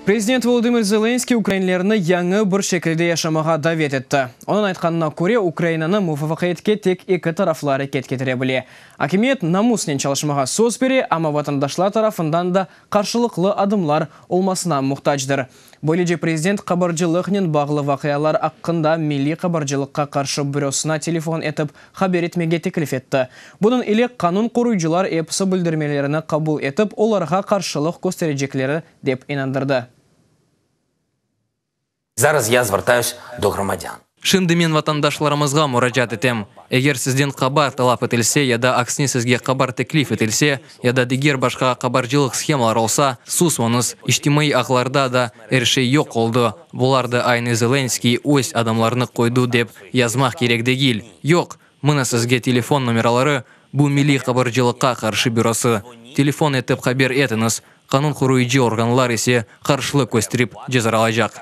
Президент Володимир Зеленский украинлеріні яңы бір шекілде яшамаға давет етті. Оның айтқанына көре, Украинаны муфафақетке тек екі тарафлары кеткетіре біле. Акимет намуснен чалышмаға сөз бере, ама ватандашлар тарафындан да қаршылықлы адымлар олмасына мұқтаждыр. Бөлеже президент қабаржылықнен бағлы вақиялар аққында милли қабаржылыққа қаршы бюросына телефон етіп хабер етмеге теклиф етті. Бұның илек қанун қоруйжылар эпсы бүлдірмелеріні қабыл етіп, оларға қаршылық көстережеклері деп инандырды. Зараз я звертаюсь до громадян. Шынды мен ватандашларымызға мұражат етем. Егер сізден қабар талап етілсе, яда аксіне сізге қабар теклиф етілсе, яда дегер башқа қабаржылық схемалар олса, сусмаңыз, иштимай ақларда да әршей yok oldu. Бұларды айны Зеленский өз адамларны қойду деп язмақ керек дегіл. Yok, мұны сізге телефон номералары, бұл милли қабаржылыққа қаршы бюросы. Телефон етіп хабер етіңіз, қанун құруйжы органлар есе қаршылық көстеріп жазаралайжақ.